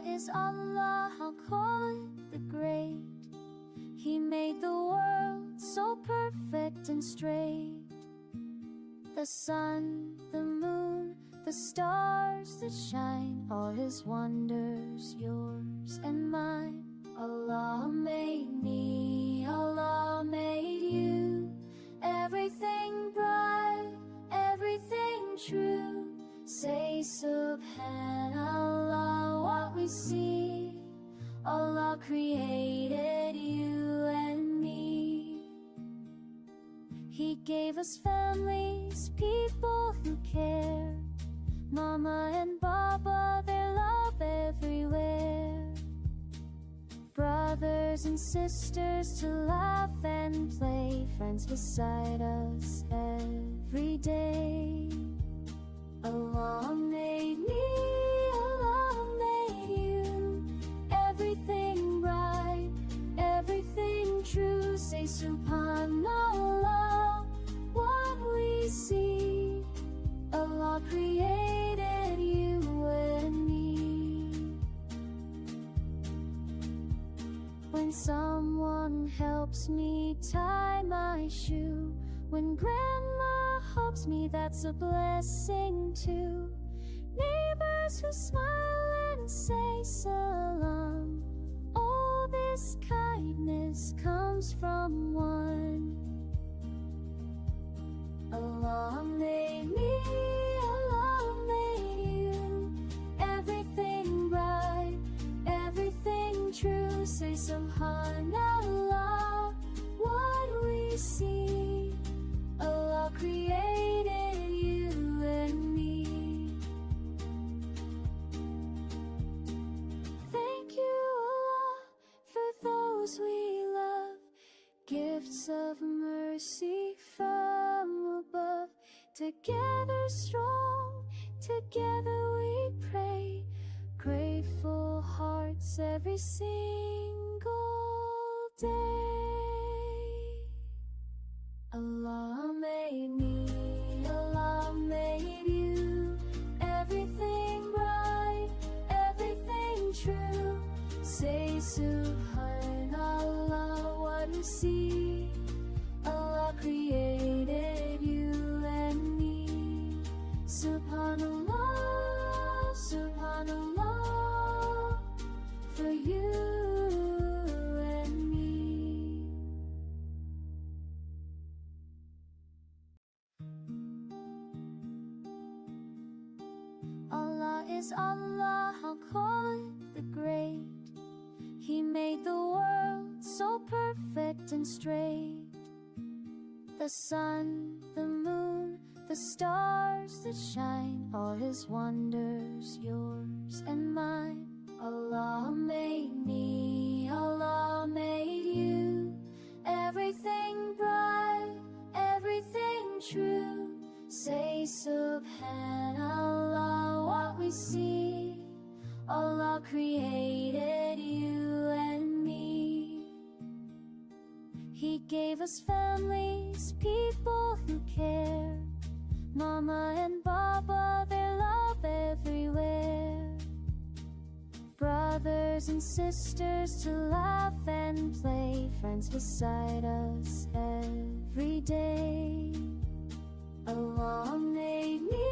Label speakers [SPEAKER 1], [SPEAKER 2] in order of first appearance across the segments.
[SPEAKER 1] is Allah, I'll call it the Great. He made the world so perfect and straight. The sun, the moon, the stars that shine, all His wonders, yours and mine. Allah made me, Allah made you, everything bright, everything true. Say Subhanallah, what we see, Allah created you and me. He gave us families, people who care, Mama and Baba, their love everywhere. Brothers and sisters to laugh and play, friends beside us every day. Allah made me, Allah made you, everything right, everything true. Say Subhanallah, what we see, Allah created you and me. When someone helps me tie my shoe, when grandma hugs me, that's a blessing too. Neighbors who smile and say salam, all this kindness comes from one. Allah made me, Allah made you, everything right, everything true. Say Subhanallah, what we see, Allah created you and me. Thank you, Allah, for those we love, gifts of mercy from above. Together strong, together we pray, grateful hearts every single day. Allah made me, Allah made you, everything right, everything true. Say Subhanallah, what you see, Allah created you and me. Subhanallah, Subhanallah, for you and me. Allah is Allah, I'll call it the Great. He made the world so perfect and straight. The sun, the moon, the stars that shine, all His wonders, yours and mine. Allah made me, Allah made you, everything bright, everything true. Say Subhanallah, what we see, Allah created you and me. He gave us families, people who care, Mama and Baba, their love everywhere. Brothers and sisters to laugh and play, friends beside us every day. Allah made me,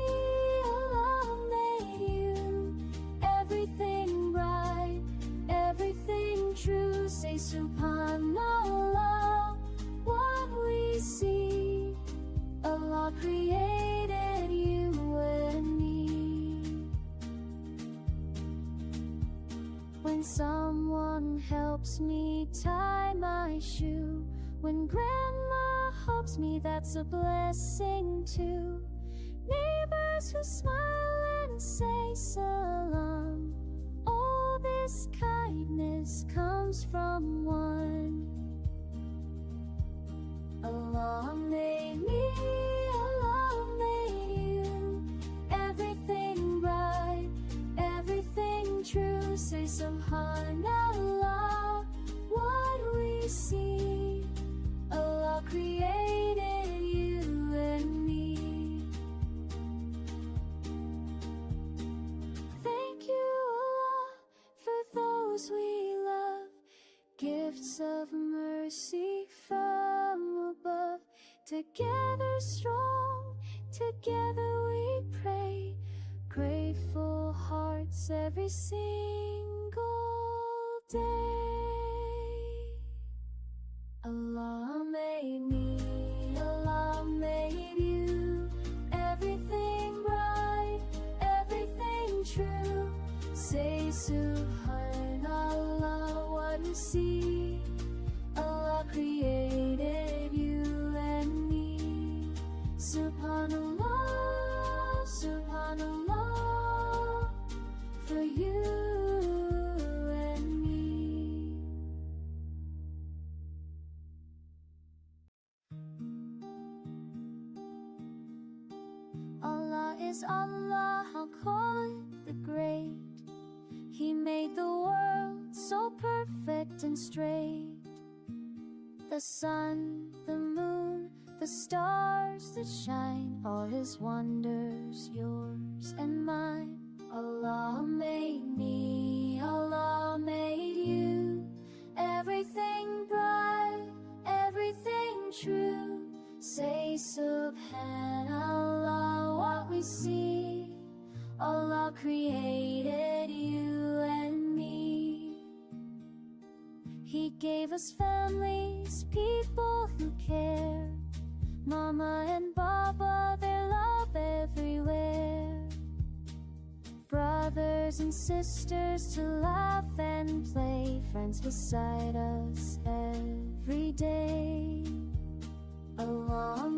[SPEAKER 1] Allah made you, everything right, everything true. Say Subhanallah, what we see, Allah created you and me. When someone helps me tie my shoe, when grandma hugs me, that's a blessing too. Neighbors who smile and say salam, all this kindness comes from one. Allah made me, Allah made you, everything right, everything true. Say Subhanallah, what we see, Allah created you and me. mercy from above. Together strong, together we pray. Grateful hearts every single day. Allah made me, Allah made you. Everything bright, everything true. Say Subhanallah, what we see. Allah created you and me. Subhanallah, Subhanallah, for you and me. Allah is Allah, I'll call it the Great. He made the world so perfect and straight. The sun, the moon, the stars that shine, all His wonders, yours and mine. Allah made me, Allah made you. Everything bright, everything true. Say Subhanallah, what we see. Allah created you and me. He gave us families, people who care. Mama and Baba, their love everywhere. Brothers and sisters to laugh and play. Friends beside us every day. Allah